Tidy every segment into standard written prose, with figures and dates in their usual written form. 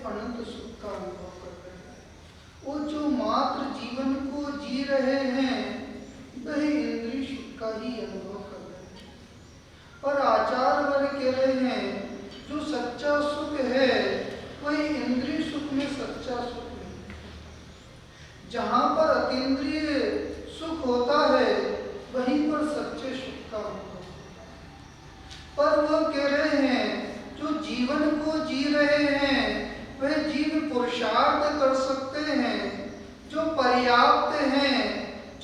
अनंत सुख का अनुभव कर रहे हैं। वो जो मात्र जीवन को जी रहे हैं वह इंद्रिय सुख का ही अनुभव कर रहे हैं। और आचार्य वर्ग कह रहे हैं जो सच्चा सुख है वह इंद्रिय सुख में सच्चा सुख नहीं। जहाँ पर अतीन्द्रिय सुख होता है वहीं पर सच्चे सुख का अनुभव होता है। पर वो कह रहे हैं जो जीवन को जी रहे हैं वह जीव पुरुषार्थ कर सकते हैं, जो पर्याप्त हैं,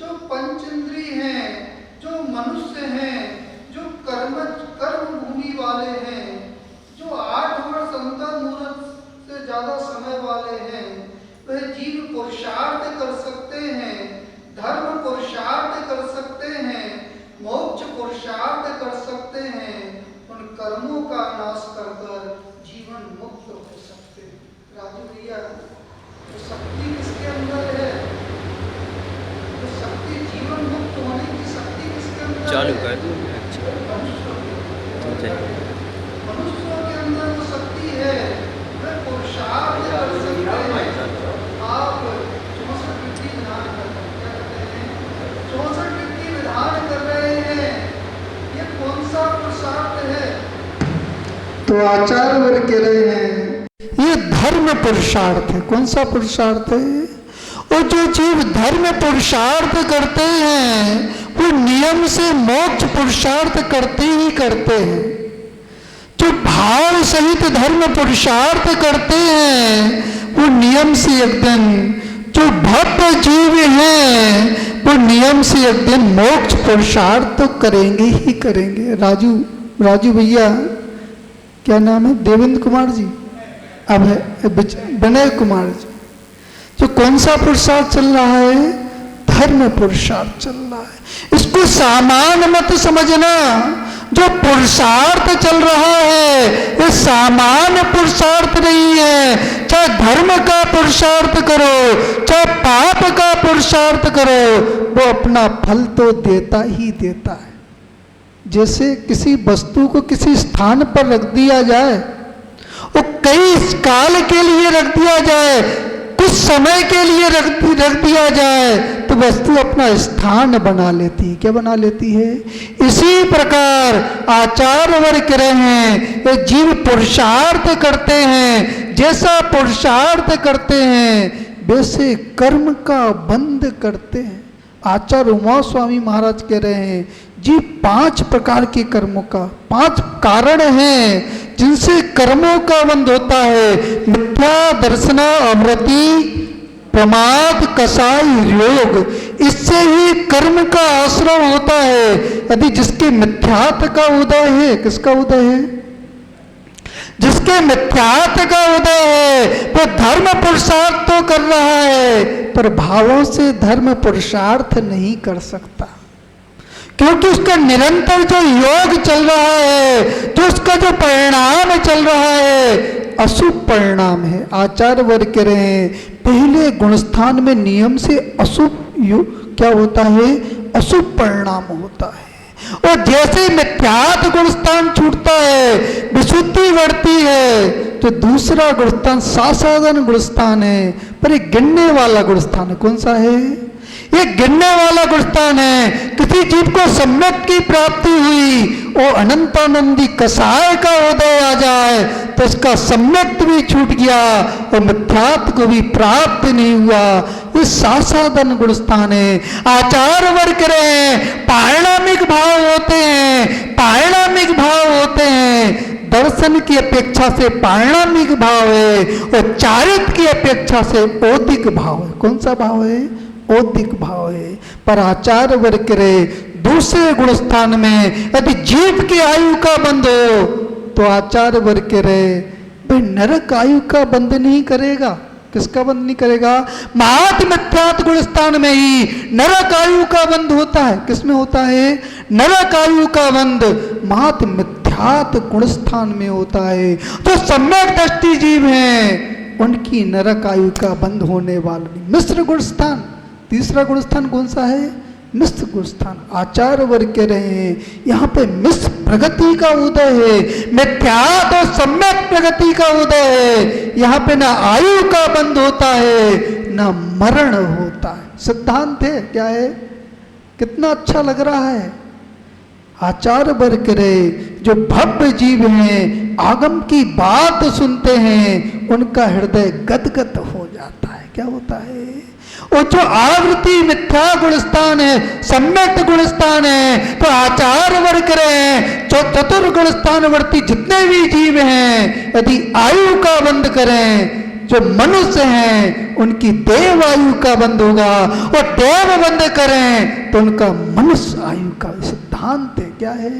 जो पंचेंद्रिय हैं, जो मनुष्य हैं, जो कर्म भूमि वाले हैं, जो 8 वर्ष अंतर मुहूर्त से ज्यादा समय वाले हैं, वह जीव पुरुषार्थ कर सकते हैं, धर्म पुरुषार्थ कर सकते हैं, मोक्ष पुरुषार्थ कर सकते हैं। उन कर्मों का नाश कर जीवन मुक्त हो सकते हैं। राजू भैया, तो शक्ति किसके अंदर है? तो शक्ति, जीवन मुक्त होने की शक्ति किसके अंदर चालू है? कर मनुष्यों के अंदर वो शक्ति है, वह पुरुषार्थ कर सकते हैं। आप 64 विधि विधान कर रहे हैं, 64 विधि विधान कर रहे हैं, ये कौन सा पुरुषार्थ है? तो आचार्य वर्ग कह रहे हैं ये धर्म पुरुषार्थ है। कौन सा पुरुषार्थ है? और जो जीव धर्म पुरुषार्थ करते हैं वो नियम से मोक्ष पुरुषार्थ करते ही करते हैं। जो भाव सहित धर्म पुरुषार्थ करते हैं वो नियम से एक दिन, जो भक्त जीव हैं वो नियम से एक दिन मोक्ष पुरुषार्थ तो करेंगे ही करेंगे। राजू भैया, क्या नाम है? देवेंद्र कुमार जी, अब है विनय कुमार जी। जो कौन सा पुरुषार्थ चल रहा है? धर्म पुरुषार्थ चल रहा है। इसको सामान्य मत समझना। जो पुरुषार्थ चल रहा है ये सामान्य पुरुषार्थ नहीं है। चाहे धर्म का पुरुषार्थ करो, चाहे पाप का पुरुषार्थ करो, वो अपना फल तो देता ही देता है। जैसे किसी वस्तु को किसी स्थान पर रख दिया जाए, वो कई काल के लिए रख दिया जाए, कुछ समय के लिए रख दिया जाए, तो वस्तु अपना स्थान बना लेती है। क्या बना लेती है? इसी प्रकार आचार्य वर्ग कह रहे हैं ये जीव पुरुषार्थ करते हैं, जैसा पुरुषार्थ करते हैं वैसे कर्म का बंध करते हैं। आचार्य उमा स्वामी महाराज कह रहे हैं जी 5 प्रकार के कर्मों का 5 कारण हैं जिनसे कर्मों का बंध होता है। मिथ्या दर्शना अमृति प्रमाद कसाई योग, इससे ही कर्म का आश्रय होता है। यदि जिसके मिथ्यात्व का उदय है, किसका उदय है? जिसके मिथ्यात्व का उदय है वो धर्म पुरुषार्थ तो कर रहा है पर भावों से धर्म पुरुषार्थ नहीं कर सकता, क्योंकि उसका निरंतर जो योग चल रहा है, जो उसका जो परिणाम चल रहा है अशुभ परिणाम है। आचार्य वर्ग कह रहे हैं पहले गुणस्थान में नियम से अशुभ क्या होता है? अशुभ परिणाम होता है। और जैसे मिथ्यात्व गुणस्थान छूटता है, विशुद्धि बढ़ती है, तो दूसरा गुणस्थान साधारण गुणस्थान है, पर एक गिनने वाला गुणस्थान है। कौन सा है? ये गिनने वाला गुणस्थान है। किसी जीव को सम्यक की प्राप्ति हुई, वो अनंतानंदी कसाय का उदय आ जाए तो उसका सम्यक भी छूट गया और मिथ्यात्व को भी प्राप्त नहीं हुआ। ये साधारण गुणस्थान है। आचार्य वर्ग कह रहे हैं पारिणामिक भाव होते हैं, पारिणामिक भाव होते हैं। दर्शन की अपेक्षा से पारिणामिक भाव है और चारित्र की अपेक्षा से औदिक भाव है। कौन सा भाव है? औदिक भाव है। पर आचार्य वर्ग करे दूसरे गुणस्थान में यदि जीव की आयु का बंध हो तो आचार्य वर्ग करे भाई नरक आयु का बंध नहीं करेगा। किसका बंध नहीं करेगा? महात मिथ्यात्व गुणस्थान में ही नरक आयु का बंध होता है। किसमें होता है? नरक आयु का बंध महात मिथ्यात्व गुणस्थान में होता है। तो सम्यक दृष्टि जीव हैं उनकी नरक आयु का बंध होने वाला नहीं। मिश्र गुणस्थान, तीसरा गुणस्थान कौन सा है? मिश्र गुणस्थान। आचार्य वर्ग कह रहे हैं यहाँ पे मिश्र प्रगति का उदय है, मिथ्यात् और सम्यक प्रगति का उदय है। यहाँ पे ना आयु का बंध होता है ना मरण होता है। सिद्धांत है, क्या है, कितना अच्छा लग रहा है। आचार्य वर्ग करे जो भव्य जीव हैं, आगम की बात सुनते हैं, उनका हृदय गदगद हो जाता है। क्या होता है? और जो आवृत्ति मिथ्या गुणस्थान है, सम्यक गुणस्थान है, तो आचार्य वर्ग करें जो चतुर्गुण स्थानवर्ती जितने भी जीव हैं, यदि आयु का बंध करें, जो मनुष्य हैं उनकी देव आयु का बंध होगा, और देव बंध करें तो उनका मनुष्य आयु का। सिद्धांत है, क्या है?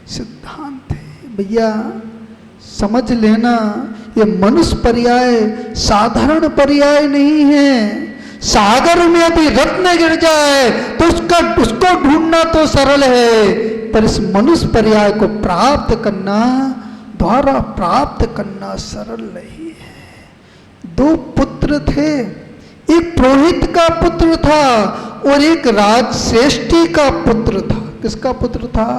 सिद्धांत है भैया, समझ लेना। ये मनुष्य पर्याय साधारण पर्याय नहीं है। सागर में यदि रत्न गिर जाए तो उसको ढूंढना तो सरल है, पर इस मनुष्य पर्याय को प्राप्त करना, द्वारा प्राप्त करना सरल नहीं है। दो पुत्र थे, एक पुरोहित का पुत्र था और एक राजश्रेष्ठी का पुत्र था। किसका पुत्र था?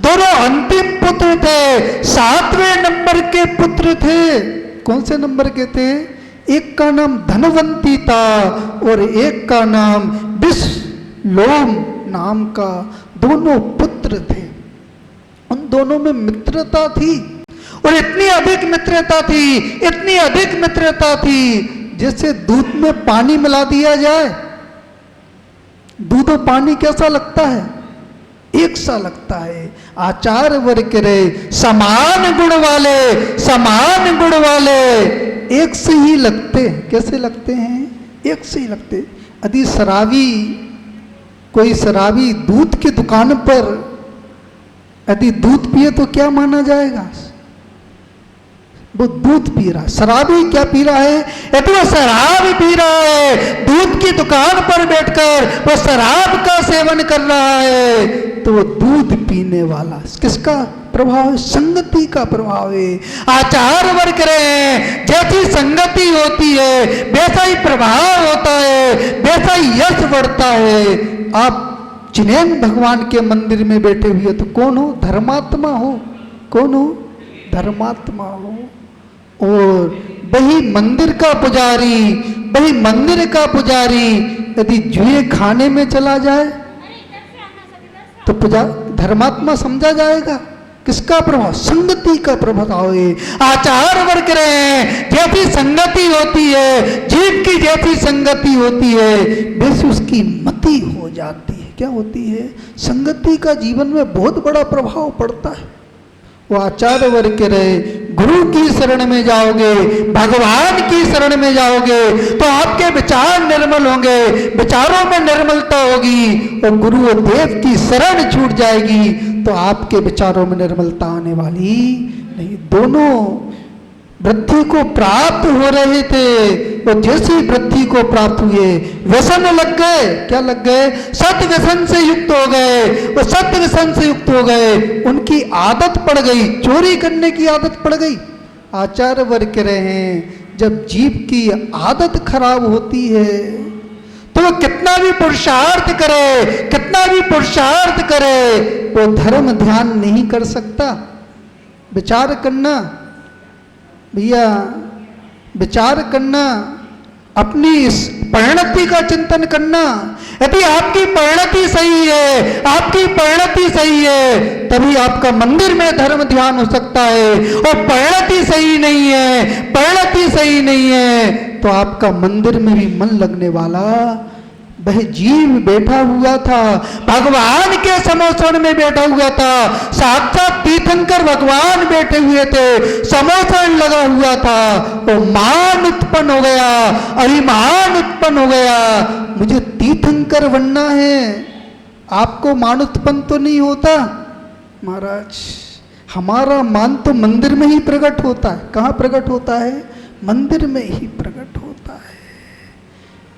दोनों अंतिम पुत्र थे, 7वें नंबर के पुत्र थे। कौन से नंबर के थे? एक का नाम धनवंती था और एक का नाम विश्वलोम नाम का। दोनों पुत्र थे, उन दोनों में मित्रता थी, और इतनी अधिक मित्रता थी, इतनी अधिक मित्रता थी, जैसे दूध में पानी मिला दिया जाए। दूध और पानी कैसा लगता है? एक सा लगता है। आचार्य वर्ग करे समान गुण वाले, समान गुण वाले एक से ही लगते हैं। कैसे लगते हैं? एक से ही लगते। यदि शराबी, कोई शराबी दूध की दुकान पर यदि दूध पिए तो क्या माना जाएगा? वो दूध पी रहा है। शराबी क्या पी रहा है? यदि वो शराब पी रहा है, दूध की दुकान पर बैठकर वो शराब का सेवन कर रहा है, तो वो दूध पीने वाला। किसका प्रभाव है? संगति का प्रभाव है। आचार्य वर्ग रहे जैसी संगति होती है वैसा ही प्रभाव होता है, वैसा ही यश बढ़ता है। आप जिनेन्द्र भगवान के मंदिर में बैठे हुए तो कौन हो? धर्मात्मा हो। कौन हो? धर्मात्मा हो। और वही मंदिर का पुजारी, वही मंदिर का पुजारी यदि जुए खाने में चला जाए तो धर्मात्मा समझा जाएगा। किसका प्रभाव? संगति का प्रभाव है। आचार्य वर्ग रहे जैसी संगति होती है, जीव की जैसी संगति होती है, वैसी उसकी मति हो जाती है। क्या होती है? संगति का जीवन में बहुत बड़ा प्रभाव पड़ता है। वो आचार्य वर्ग के रहे गुरु की शरण में जाओगे, भगवान की शरण में जाओगे तो आपके विचार निर्मल होंगे, विचारों में निर्मलता होगी, और गुरु और देव की शरण छूट जाएगी तो आपके विचारों में निर्मलता आने वाली नहीं। दोनों वृद्धि को प्राप्त हो रहे थे, और जैसे वृद्धि को प्राप्त हुए व्यसन लग गए। क्या लग गए? सत व्यसन से युक्त हो गए। वो सत व्यसन से युक्त हो गए, उनकी आदत पड़ गई, चोरी करने की आदत पड़ गई। आचार्य वर्ग कह रहे हैं जब जीव की आदत खराब होती है तो वो कितना भी पुरुषार्थ करे, कितना भी पुरुषार्थ करे, वो धर्म ध्यान नहीं कर सकता। विचार करना भैया, विचार करना, अपनी इस परिणति का चिंतन करना। यदि आपकी परिणति सही है, आपकी परिणति सही है, तभी आपका मंदिर में धर्म ध्यान हो सकता है। और परिणति सही नहीं है, परिणति सही नहीं है, तो आपका मंदिर में भी मन लगने वाला। वह जीव बैठा हुआ था, भगवान के समोसन में बैठा हुआ था, साक्षात तीर्थंकर भगवान बैठे हुए थे, समोसन लगा हुआ था, और मान उत्पन्न हो गया, अभिमान उत्पन्न हो गया, मुझे तीर्थंकर बनना है। आपको मान उत्पन्न तो नहीं होता महाराज? हमारा मान तो मंदिर में ही प्रकट होता है। कहाँ प्रकट होता है? मंदिर में ही प्रकट होता है।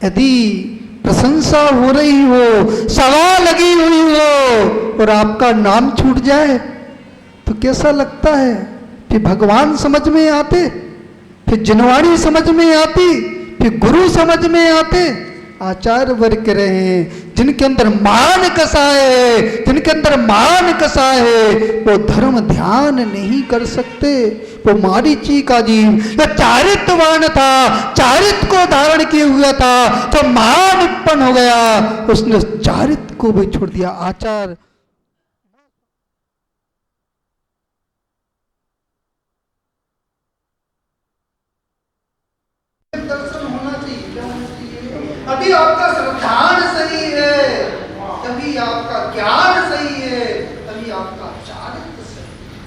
यदि प्रशंसा हो रही हो, सवा लगी हुई हो, और आपका नाम छूट जाए तो कैसा लगता है? फिर भगवान समझ में आते, फिर जिनवाणी समझ में आती, फिर गुरु समझ में आते। आचार्य वर्ग कह रहे हैं जिनके अंदर मान कसा है, जिनके अंदर मान कसा है, वो धर्म ध्यान नहीं कर सकते। वो मारीची का जीव जो चारित्रवान था, चारित्र को धारण किए हुआ था, तो मान उत्पन्न हो गया, उसने चारित्र को भी छोड़ दिया। आचार दर्शन होना चाहिए, क्या होना चाहिए? अभी आपका श्रद्धान सही है, तभी आपका ज्ञान सही है, तभी आपका चारित्र सही है।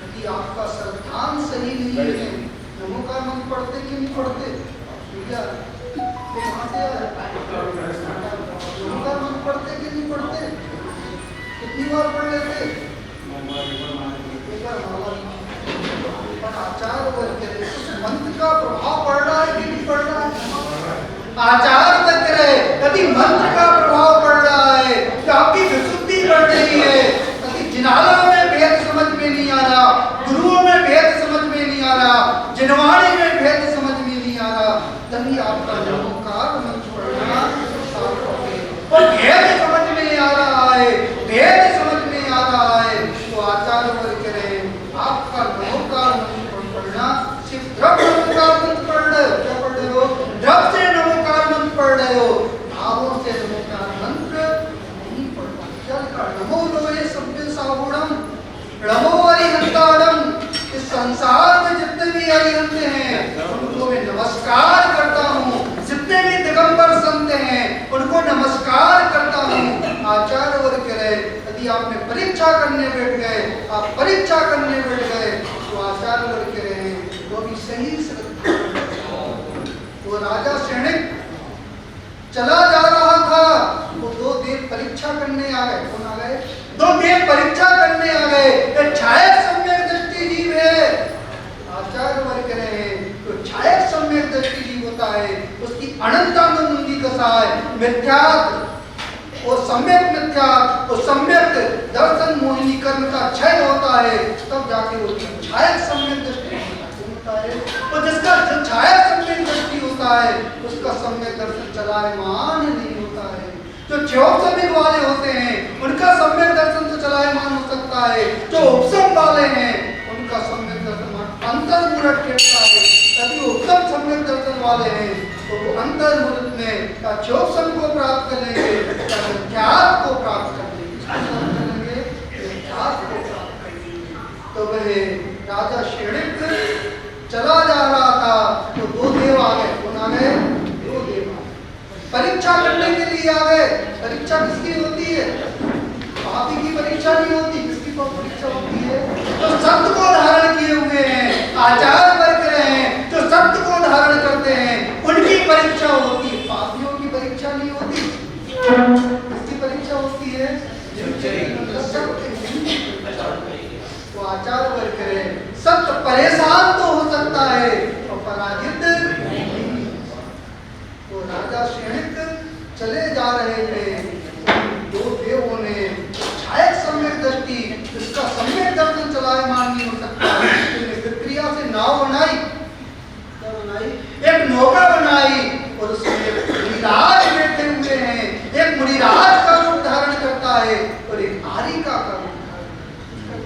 यदि आपका श्रद्धान सही नहीं है, नमो का मन पढ़ते कि नहीं पढ़ते? भैया कहाँ से नमो का मन पढ़ते कि नहीं पढ़ते? कितनी बार पढ़ लेते? पर आचार वर्ग मंत्र का प्रभाव पड़ रहा है कि नहीं पड़ रहा है? आचार तक रहे, कभी मंत्र का प्रभाव पड़ रहा है, कि आपकी विशुद्धि बढ़ रही है, कभी जिनाला में भेद समझ में नहीं आ रहा, गुरुओं में भेद समझ में नहीं आ रहा, जिनवाणी में भेद समझ में नहीं आ रहा, तभी आपका नमोकार मंत्र पढ़ना और भेद समझ में आ रहा है, भेद समझ में आ रहा है, तो आचार वर्ग रहे आपका नमोकार मंत्र पढ़ना सिर्फ द्रव्य नमोकार मंत्र पढ़ रहे हो, क्या पढ़ रहे हो? द्रव्य से नमोकार मंत्र पढ़ रहे हो, भावों से नमोकार मंत्र नहीं पढ़ना। जल का नमो लोहे सभ्य सागुणम नमो अरिहंताड़म, इस संसार में जितने भी अरिहंत हैं उनको मैं नमस्कार करता हूँ, जितने भी दिगंबर संत हैं उनको नमस्कार करता हूँ। आचार्य वर्ग रहे, यदि आपने परीक्षा करने बैठ गए, आप परीक्षा करने बैठ गए, तो आचार्य वर्ग रहे वो भी सही श्रद्धा। वो राजा सैनिक चला जा रहा था, वो दो देव परीक्षा करने आ गए। कौन आ गए? दो देव परीक्षा करने आ गए। एक छाया सम्यक दृष्टि जीव है, आचार्य वर्ग रहे तो छाया सम्यक दृष्टि जीव होता है, उसकी अनंतानुबंधी कसा है मिथ्यात्व, वो सम्यक मिथ्यात्व, वो सम्यक दर्शन मोहिनी कर्म का क्षय होता है, तब जाके वो छाया सम्यक दृष्टि होता है। और जिसका जो छाया सम्यक दृष्टि होता है उसका सम्यक दर्शन चलायमान नहीं होता है। जो क्षोभ वाले होते हैं उनका सम्यक दर्शन तो चलायमान हो सकता है, जो उपसम वाले हैं उनका सम्यक दर्शन अंतर्मुरट कहता है, तभी उत्तम सम्यक दर्शन वाले हैं तो वो अंतर्मुरट में क्षोभ को प्राप्त कर लेंगे, ख्यात को प्राप्त कर लेंगे, ख्यात को प्राप्त कर लेंगे। तो वह राजा शैणिक चला जा रहा था तो दो देव आ गए। कौन आ गए? दो देव आ गए, परीक्षा करने के लिए आ गए। परीक्षा किसकी होती है? पापी की परीक्षा नहीं होती, किसकी परीक्षा होती है? जो सत्य को धारण किए हुए हैं, आचार्य वर्ग रहे हैं, जो सत्य को धारण करते हैं, उनकी परीक्षा होती है, पापियों की परीक्षा नहीं होती। किसकी परीक्षा होती है? तो आचार्य वर्ग रहे सत्य परेशान तो हो सकता है और पराजित नहीं। तो राजा शैणिक चले जा रहे थे, दो देवों ने छाया सम्यक दृष्टि, इसका सम्यक दर्शन चलायमान नहीं हो सकता, प्रक्रिया से नाव बनाई, क्या बनाई? एक नौका बनाई और उसमें मुनिराज बैठे हुए हैं, एक मुनिराज का रूप धारण करता है और एक आरिका का रूप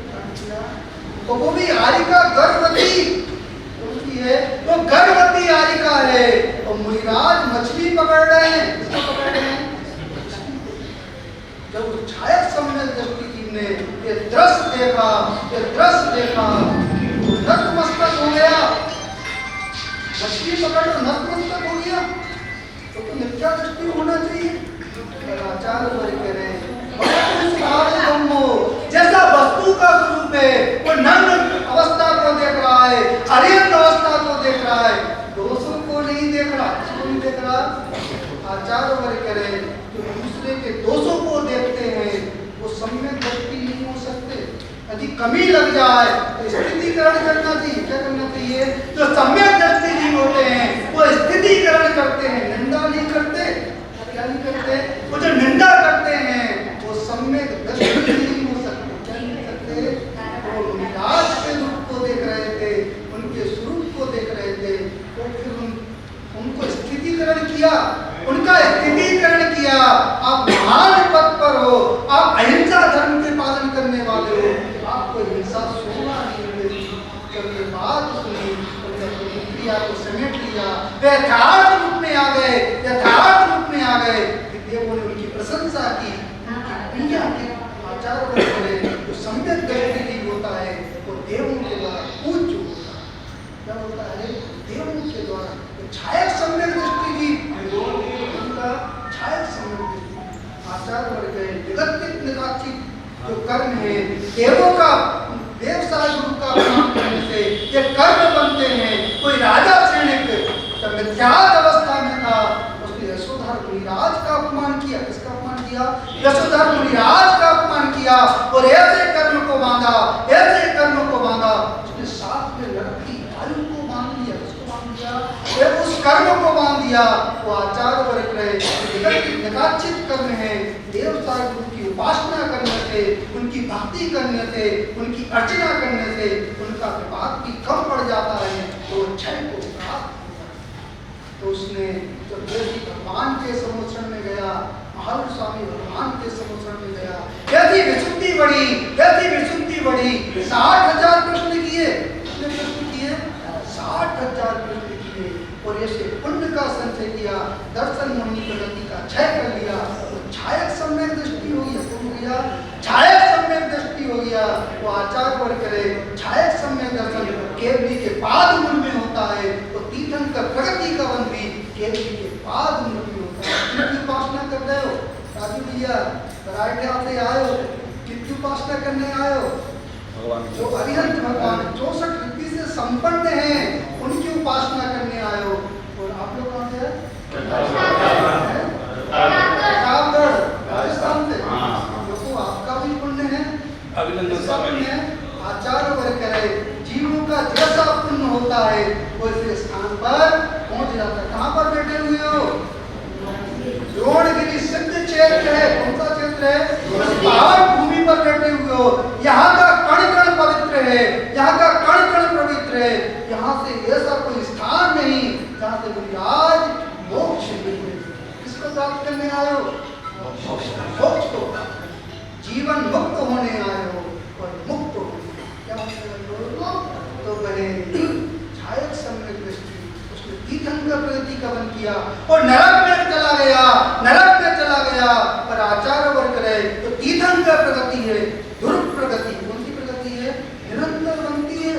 धारण किया। तो वो भी आरिका गर्भवती है, वो गर्भवती आरिका है और मुनिराज मछली पकड़ रहे हैं। किसको पकड़ रहे हैं? जब उस छाया सम्यक दृष्टि जीव ने ये दृश्य देखा, ये दृश्य देखा, तो नतमस्तक हो गया। मछली पकड़ तो नतमस्तक हो गया, तो मिथ्या दृष्टि होना चाहिए। आचार्य वर्ग कह रहे हैं जैसा वस्तु का स्वरूप है वो नग्न अवस्था को देख रहा है, अरिहंत अवस्था को देख रहा है, दोषों को नहीं देख रहा। किसको नहीं देख रहा? आचार्य वर्ग कह रहे हैं जो दूसरे के दोषों को देखते हैं वो सम्यक दृष्टि नहीं हो सकते। यदि कमी लग जाए तो स्थितिकरण करना चाहिए। क्या करना चाहिए? जो सम्यक दृष्टि जीव होते हैं वो स्थितिकरण करते हैं, निंदा नहीं करते। क्या नहीं करते? वो जो निंदा करते हैं वो सम्यक दृष्टि नहीं हो सकते। क्या नहीं करते? वो निराश के रूप को देख रहे थे, उनके स्वरूप को देख रहे थे, तो फिर उनको स्थितिकरण किया, उनका को समेट लिया, वे यथार्थ रूप में आ गए, यथार्थ रूप में आ गए। देवों ने उनकी प्रशंसा की, उनकी पूजा की। आचार वर्ग करे जो सम्यक दृष्टि होता है वो देवों के द्वारा पूज्य होता है। क्या होता है? देवों के द्वारा छाया सम्यक दृष्टि की, उनका छाया सम्यक दृष्टि। आचार वर्ग जगत निकाचित जो कर्म है देवों का, देवसाय गुरु का अपमान करने से ये कर्म बनते हैं। कोई राजा सैनिक जब मिथ्यात अवस्था में था उसने यशोधर मुनिराज का अपमान किया। किसका अपमान किया? यशोधर मुनिराज का अपमान किया और ऐसे कर्म को बांधा, ऐसे कर्म को बांधा, उसने साथ में लड़की आयु को बांध लिया। उसको बांध दिया, उस कर्म को बांध दिया। वो आचार वर्ग रहे निकाचित कर्म है। देवसाय गुरु की उपासना करने से, उनकी भक्ति करने से, उनकी अर्चना करने से उनका विपाक भी कम पड़ जाता है तो क्षय को प्राप्त होता है। तो उसने जब देवी भगवान के समुद्र में गया, महावीर स्वामी भगवान के समुद्र में गया, कैसी विशुद्धि बढ़ी, कैसी विशुद्धि बढ़ी। 60,000 प्रश्न किए, कितने प्रश्न किए? 60,000 प्रश्न किए और ऐसे पुण्य का संचय किया, दर्शन मुनि प्रगति का क्षय कर लिया। तो छायक सम्यक दृष्टि हो गया, हो गया छायक सम्यक दृष्टि हो गया। वो आचार वर्ग करे छायक सम्यक दर्शन केवली के पाद मूल में होता है। तो तीर्थंकर प्रगति का वन भी केवली के पाद मूल में होता है। कितनी उपासना कर रहे हो राजू भैया? कराटे से आए हो, कितनी उपासना करने आए हो? जो हरिहंत भगवान 64 रिद्धि से संपन्न हैं उनकी उपासना करने आए हो। और आप लोग कहाँ से हैं? राजस्थान से। तो आपका भी पुण्य है, अभिनंदन है। आचार वर्ग करे जीवों का जैसा पुण्य होता है वैसे स्थान पर पहुंच जाता है। कहाँ पर बैठे हुए हो? द्रोणगिरी सिद्ध क्षेत्र है। कौन सा क्षेत्र है? पावन भूमि पर बैठे हुए हो। यहाँ का कण कण पवित्र है, यहाँ का कण कण पवित्र है। यहाँ से ऐसा कोई स्थान नहीं जहाँ से मुनिराज मोक्ष मिले। किसको प्राप्त करने आए हो? मोक्ष को। जीवन मुक्त होने आए हो और मुक्त हो। क्या तो बने छायक सम्यक दृष्टि, उसने तीर्थंकर प्रगति का वन किया और नरक में चला गया, नरक में चला गया। पर आचार्य वर्ग रहे तो तीर्थंकर प्रगति है, ध्रुव प्रगति। कौन सी प्रगति है? निरंतर बनती है,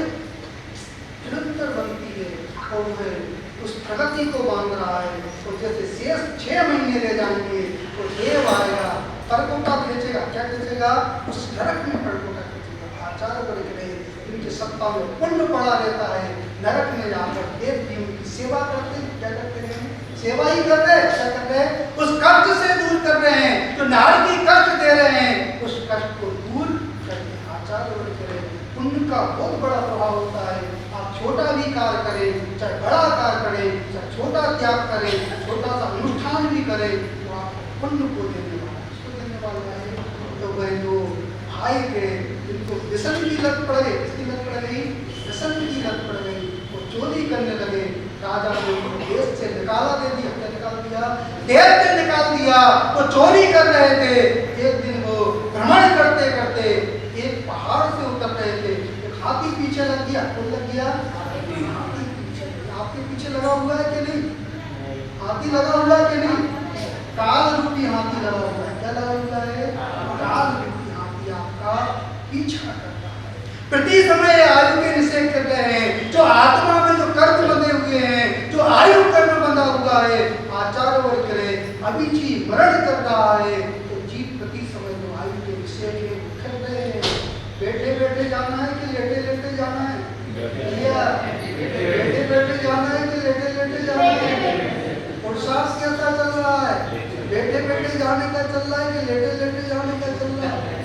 निरंतर बनती है। और वह उस प्रगति को बांध रहा है। और जैसे शेष 6 महीने रह जाएंगे तो देव आएगा, परकोटा खींचेगा। क्या खींचेगा? उस नरक में परकोटा खींचेगा। आचार्य वर्ग रहे इनकी सत्ता में पुण्य पड़ा रहता है। नरक में जाकर देव जी उनकी सेवा करते हैं। क्या करते हैं? सेवा ही कर रहे हैं। क्या कर रहे हैं? उस कष्ट से दूर कर रहे हैं जो नारकी कष्ट दे रहे हैं, उस कष्ट को दूर करके आचार्य वर्ग रहे। पुण्य का बहुत बड़ा प्रभाव होता है। आप छोटा भी कार्य करें, चाहे बड़ा कार्य करें, चाहे छोटा त्याग करें, छोटा सा अनुष्ठान भी करें, तो आप पुण्य को देने वाला है। उसको देने वाला है। तो वह जो भाई के जिनको व्यसन की लत पड़ गई, किसकी लत पड़ गई? व्यसन की लत पड़ गई। वो चोरी करने लगे। राजा ने उनको देश से निकाला, दे दिया। क्या निकाल दिया? देश से निकाल दिया। वो चोरी कर रहे थे। एक दिन वो भ्रमण करते करते एक पहाड़ से उतर रहे थे, एक हाथी पीछे लग गया। कौन लग गया? हाथी पीछे। आपके पीछे लगा हुआ है कि नहीं? हाथी लगा हुआ है कि नहीं? काल रूपी हाथी लगा हुआ है। क्या लगा हुआ है? काल रूपी हाथी आपका पीछा करता है। प्रति समय आयु के निषेध कर रहे हैं। जो आत्मा में जो कर्म बंधे हुए हैं, जो आयु कर्म बंधा हुआ है, आचार्य वर्ग करे अभी जी मरण कर रहा है। तो जीव प्रति समय जो आयु के निषेध में कर रहे हैं। बैठे बैठे जाना है कि लेटे लेटे जाना है? बैठे बैठे जाना है कि लेटे लेटे जाना है? पुरुषार्थ कैसा चल रहा है? बैठे बैठे जाने का चल रहा है कि लेटे लेटे जाने का चल रहा है?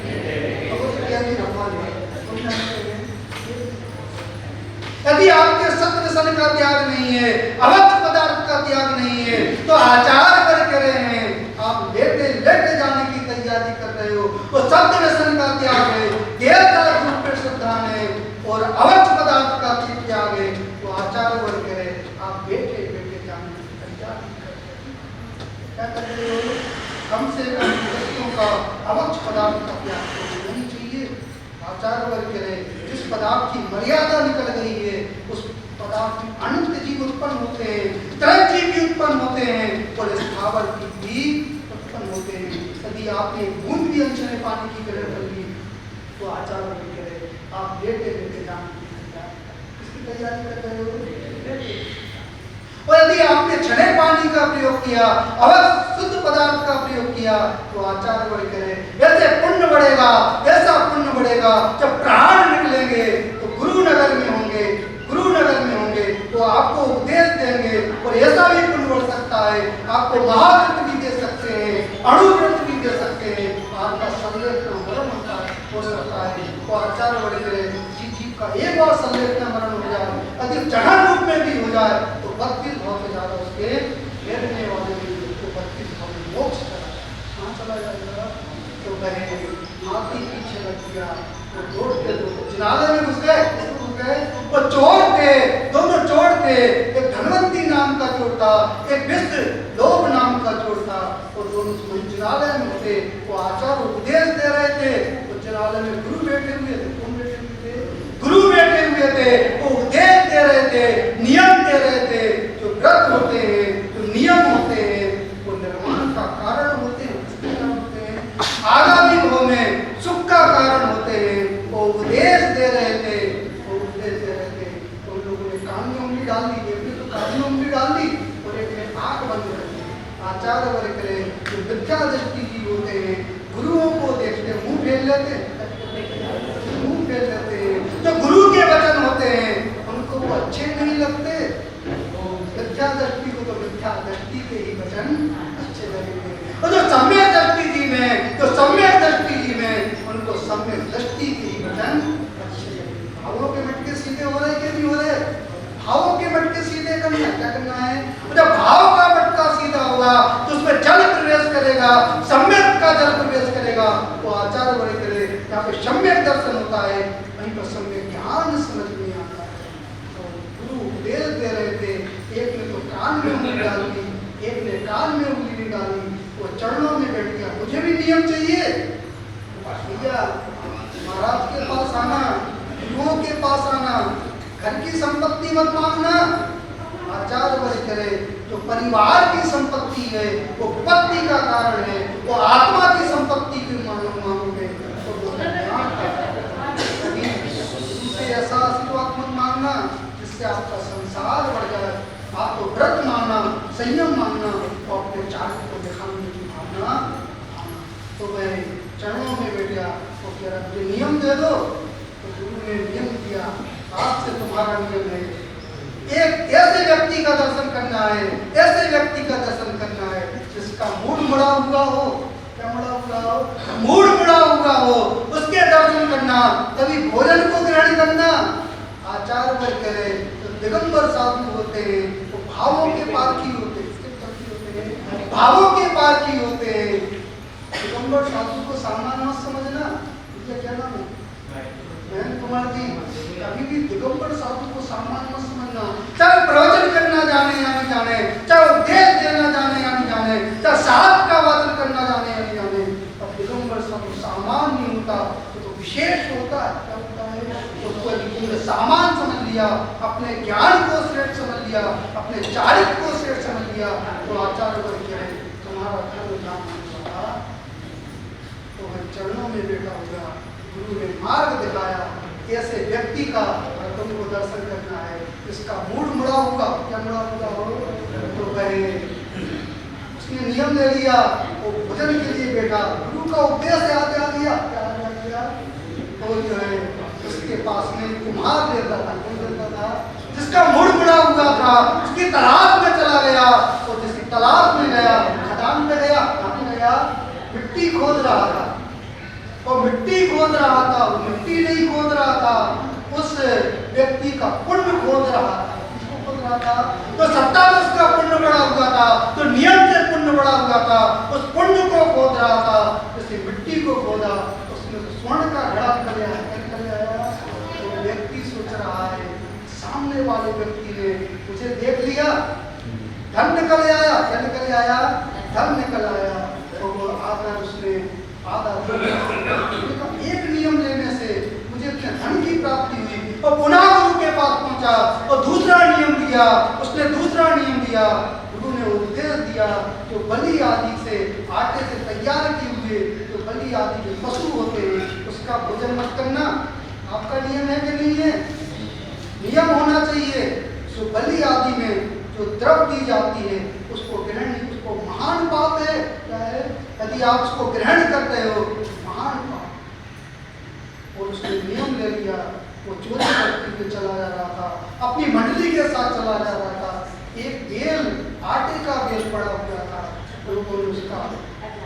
यदि आपके सत्य व्यसन का त्याग नहीं है, अवक्ष पदार्थ का त्याग नहीं है, तो आचार कर रहे हैं आप लेटे लेटे जाने की तैयारी कर रहे हो। वो सत्य व्यसन का त्याग है, देवता रूप में श्रद्धा है और अवक्ष पदार्थ का त्याग है। तो आचार वर्ग है आप बैठे बैठे जाने की तैयारी कर रहे हो। क्या कर रहे हो? कम से कम वस्तुओं का अवक्ष पदार्थ का त्याग नहीं चाहिए। आचार वर्ग है जिस पदार्थ की मर्यादा निकल गई है उस पदार्थ में अनंत जीव उत्पन्न होते हैं, तरह जीव भी उत्पन्न होते हैं और स्थावर जीव भी उत्पन्न होते हैं। यदि आपने बूंद भी अनछने पानी की ग्रहण कर ली तो आचार्य भी कहे आप लेटे लेटे जान इसकी तैयारी कर रहे हो। और यदि आपने छने पानी का प्रयोग किया, अवश्य शुद्ध पदार्थ का प्रयोग किया तो आचार्य वर्ग कहे ऐसे पुण्य बढ़ेगा, ऐसा पुण्य बढ़ेगा। जब प्राण निकलेंगे तो गुरु नगर में होंगे, गुरु नगर में होंगे तो आपको उपदेश देंगे और ऐसा भी पुण्य बढ़ सकता है, आपको महाव्रत भी दे सकते हैं, अणुव्रत भी दे सकते हैं, आपका संलेख हो सकता है। तो आचार्य वर्ग कहे जीव का एक बार संलेख मरण हो जाए, यदि जहर रूप में भी हो जाए तो 32 भाव से ज्यादा उसके घेरने वाले तो 32 भाव में मोक्ष चला जाएगा। तो कहे हाथी पीछे लग गया तो दौड़ते जिनाले में घुस गए, वो चोर थे, दोनों चोर थे, एक धनवंती नाम का चोर था, एक विष्ट लोभ नाम का चोर था, और दोनों जिनालय में थे। वो आचार्य उपदेश दे रहे थे तो जिनालय में गुरु बैठे हुए थे। कौन बैठे हुए थे? गुरु बैठे हुए थे। वो उपदेश दे रहे थे, नियम दे रहे थे। जो व्रत होते हैं, जो नियम होते हैं, वो निर्माण का कारण होते हैं, आगामी भाव में सुख का कारण होते हैं। वो उपदेश दे रहे थे, वो उपदेश दे रहे थे। तो उन लोगों ने कान में उंगली डाल दी, एक ने तो कान में उंगली डाल दी और एक ने आंख बंद कर दी। आचार्य वर्ग करें जो विद्या दृष्टि की होते हैं, गुरुओं को देखते मुंह फेर लेते, मुंह फेर लेते हैं। जो गुरु के वचन होते हैं उनको वो अच्छे नहीं लगते, विद्या दृष्टि को तो विद्या दृष्टि के ही वचन अच्छे लगेंगे। और जो सम्यक दृष्टि जी में, जो सम्यक दृष्टि जी में, उनको सम्यक दृष्टि के ही वचन अच्छे लगेंगे। भावों के मटके सीधे हो रहे कि नहीं हो रहे? भावों के मटके सीधे करना क्या करना है? जब भाव का मटका सीधा होगा तो उसमें जल प्रवेश करेगा, सम्यक का जल प्रवेश करेगा। तो आचार्य वर्ग करे यहाँ पे सम्यक दर्शन होता है, वहीं पर सम्यक ज्ञान समझ में आता है। तो गुरु उपदेश दे रहे थे, एक ने तो कान में उंगली डाल दी, एक ने कान में उंगली डाली, वो चरणों में बैठ गया। मुझे भी नियम चाहिए भैया, महाराज के पास आना, गुरुओं के पास आना, घर की संपत्ति मत मांगना। आचार्य वर्ग करे जो परिवार की संपत्ति है वो पत्नी का कारण है, वो आत्मा की संपत्ति की मांगोगे तो वो उससे ऐसा आशीर्वाद मत मांगना जिससे आपका संसार बढ़ जाए। आपको व्रत मांगना, संयम मांगना और अपने चार्य को दिखाने की भावना। तो वह चरणों में बैठ गया और कह रहा मुझे नियम दे दो। तो गुरु ने नियम दिया, आज से तुम्हारा नियम है एक ऐसे व्यक्ति का दर्शन करना है, ऐसे व्यक्ति का दर्शन करना है जिसका मूड मुड़ा हुआ हो। क्या मुड़ा हुआ हो? मूड मुड़ा हुआ हो, उसके दर्शन करना, तभी भोजन को ग्रहण करना। आचार्य वर्ग करे तो दिगंबर साधु होते हैं, वो भावों के पारखी होते हैं, भावों के पारखी होते हैं। दिगंबर साधु को सामान्य मत समझना। क्या नाम है? बहन कुमार जी, कभी भी दिगंबर साधु को सामान्य मत समझना। चाहे प्रवचन करना जाने या नहीं जाने, चाहे उपदेश देना जाने या नहीं जाने, चाहे साथ का वाचन करना जाने या नहीं जाने, अब दिगंबर साधु सामान्य नहीं होता, तो विशेष होता है। क्या होता है? उसको सामान समझ लिया, अपने ज्ञान को श्रेष्ठ समझ लिया, अपने चारित्र को श्रेष्ठ समझ लिया। तो आचार्य वर्ग कहे तुम्हारा धर्म काम होगा तो वह चरणों में बैठा होगा। गुरु ने मार्ग दिखाया, ऐसे व्यक्ति का तुमको दर्शन करना है, इसका मूड मुड़ा होगा। क्या मुड़ा होगा हो? तो कहे उसने नियम ले लिया, वो भोजन के लिए बैठा, गुरु का उपदेश याद आ गया। क्या याद गया? तो जो है उसके पास में कुम्हार रहता था। कौन रहता था? जिसका मूड मुड़ा हुआ था, उसकी तलाश में चला गया और जिसकी तलाश में गया, खदान में गया, कहाँ गया? मिट्टी खोद रहा था। और मिट्टी खोद रहा था, वो मिट्टी नहीं खोद रहा था, उस व्यक्ति का पुण्य खोद रहा था। किसको खोद रहा था? तो 27 का पुण्य बढ़ा हुआ था, तो नियम से पुण्य बढ़ा हुआ था, उस पुण्य को खोद रहा था। जैसे मिट्टी को खोदा, उसमें स्वर्ण का घड़ा निकल आया। तो व्यक्ति सोच रहा है सामने वाले व्यक्ति ने मुझे देख लिया, धन निकल आया। क्या निकल आया? धन निकल आया। तो वो आकर उसने आधा एक नियम लेने से मुझे अपने धन की प्राप्ति हुई और पुनः गुरु के पास पहुंचा और दूसरा दिया, उसने दूसरा नियम दिया। गुरु ने उपदेश दिया जो बलि आदि से आटे से तैयार किए हुए जो बलि आदि के पशु होते हैं उसका भोजन मत करना। आपका नियम है कि नहीं है? नियम होना चाहिए। जो बलि आदि में जो द्रव दी जाती है उसको ग्रहण नहीं, उसको महान पाप है। क्या है? यदि आप उसको ग्रहण करते हो महान पाप। और उसने नियम ले लिया, वो चोरी करते हुए चला जा रहा था, अपनी मंडली के साथ चला जा रहा था। एक बेल, आटे का बेल पड़ा हुआ था, लोगों ने उसका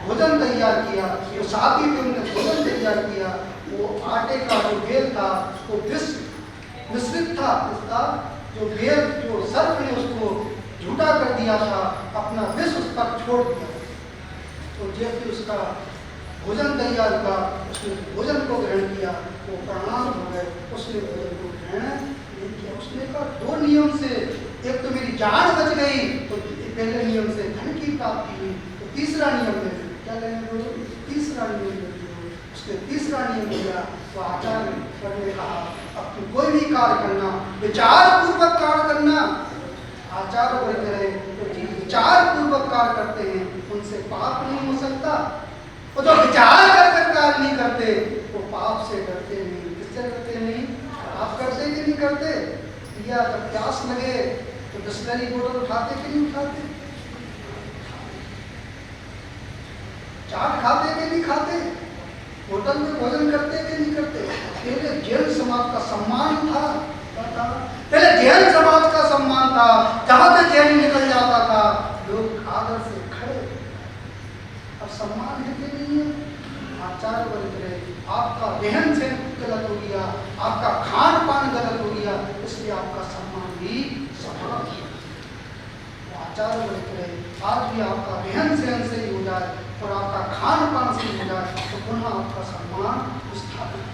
भोजन तैयार किया। वो शादी में उन्होंने भोजन तैयार किया। वो आटे का जो बेल था वो मिश्रित था। इसका जो बेल, जो सर्प ने उसको झूठा कर दिया था, अपना विष उस पर छोड़ दिया। तो जैसे उसका भोजन तैयार हुआ, उसने भोजन को ग्रहण किया, वो प्रणाम हो गए, उसने भोजन को ग्रहण नहीं किया। उसने कहा दो नियम से, एक तो मेरी जान बच गई, तो पहले नियम से धन की प्राप्ति हुई, तो तीसरा नियम में क्या लेंगे? तीसरा नियम ले लो। उसने तीसरा नियम लिया। तो आचार्य ने कहा अब तुम कोई भी कार्य करना विचार पूर्वक कार्य करना। आचार्य वर्ग रहे तो विचार पूर्वक कार्य करते हैं उनसे पाप नहीं हो सकता। वो जो विचार कर कार्य नहीं करते वो पाप से डरते नहीं। किससे डरते नहीं? आप करते कि नहीं करते? या जब प्यास लगे तो बिस्लरी बोतल उठाते कि नहीं उठाते? चाट खाते कि नहीं खाते? होटल में भोजन करते कि नहीं करते? पहले जैन समाज का सम्मान था। पहले जैन समाज का सम्मान था, जहां से जैन निकल जाता था लोग आदर से खड़े। अब सम्मान है कि नहीं है? आचार्य वर्ग रहे, आपका रहन सहन गलत हो गया, आपका खान पान गलत हो गया, इसलिए आपका सम्मान भी समाप्त हो। आचार्य वर्ग रहे, आज भी आपका रहन सहन सही हो जाए और आपका खान पान सही हो जाए तो पुनः आपका सम्मान स्थापित।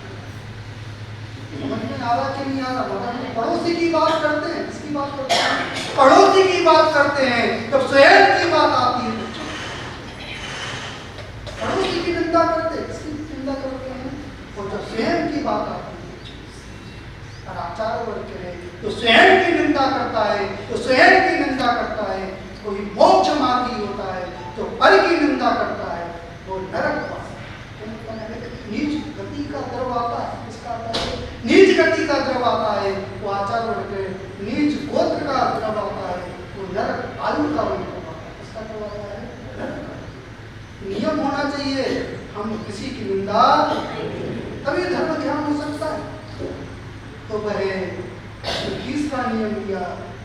समझ में आ रहा कि नहीं आ रहा? मतलब पड़ोसी की बात करते हैं, किसकी बात करते हैं? पड़ोसी की बात करते हैं। जब स्वयं की बात आती है पड़ोसी की निंदा करते हैं, किसकी निंदा करते हैं? और जब स्वयं की बात आती है, और आचार्य वर्ग के रहे तो स्वयं की निंदा करता है, तो स्वयं की निंदा करता है कोई मोक्ष मार्गी होता है, जो पर की निंदा करता है वो नरक वासी। नीच गति का द्रव आता है, इसका नीच गति का द्रव आता है वो आचार्य वर्ग के, नीच गोत्र का द्रव आता है वो नरक आयु का वही आता है। इसका द्रव आता है नरक। नियम होना चाहिए, हम किसी की निंदा, तभी धर्म ध्यान हो सकता है। तो वह तीसरा नियम दिया,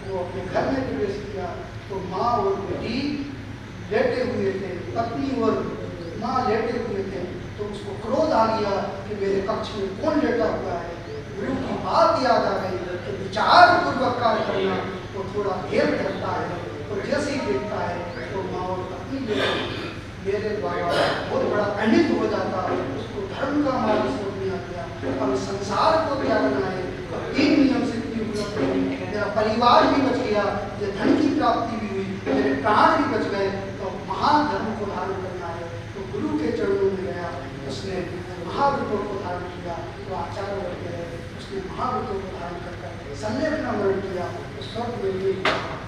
वो अपने घर में प्रवेश किया तो माँ और बेटी लेटे हुए थे, पत्नी और माँ लेटे हुए थे। तो उसको क्रोध आ गया कि मेरे कक्ष में कौन लेटा हुआ है। गुरु की बात याद आ गई कि विचार पूर्वक कार्य करना तो थोड़ा भेद करता है। तो जैसे ही देखता है तो माँ और पत्नी मेरे द्वारा बहुत बड़ा खंडित हो जाता है। उसको धर्म का मार्ग समझ में आ गया, अब संसार को त्यागना है। तीन नियम से मेरा परिवार भी बच गया, जो धन की प्राप्ति भी हुई, मेरे प्राण भी बच गए, तो महान धर्म को धारण करना है। तो गुरु के चरणों में गया, उसने महाव्रतों को धारण किया। तो आचार्य वर्ग गए, उसने महाव्रतों को धारण कर संलेख का मरण किया तो स्वर्ग में भी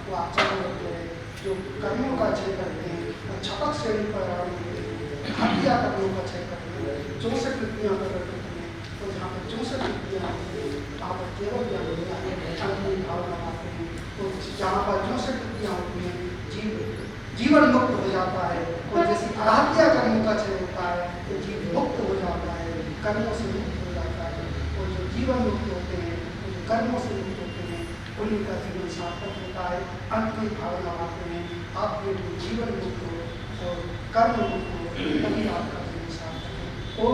वो आचार्य वर्ग गए जो कर्मों का क्षय करते हैं और छपक श्रेणी पर घाटिया कर्मों का क्षय करते हैं। 64 वृत्तियाँ प्रकट होती हैं, तो जहाँ पर 64 वृत्तियाँ होती हैं वहाँ पर केवल भावना आते हैं। तो जहाँ पर 64 वृत्तियाँ होती हैं जीवन मुक्त हो जाता है। और जैसे आत्या कर्मों का क्षय होता है तो जीव मुक्त हो जाता है, कर्मों से मुक्त हो जाता है। और जो जीवन मुक्त होते हैं, जो कर्मों से मुक्त होते हैं, उन्हीं का जीवन सार्थक होता है। अंत में भावना आते हैं, आपके जीवन मुक्त हो और कर्म मुक्त हो, तभी आपका जीवन सार्थक हो।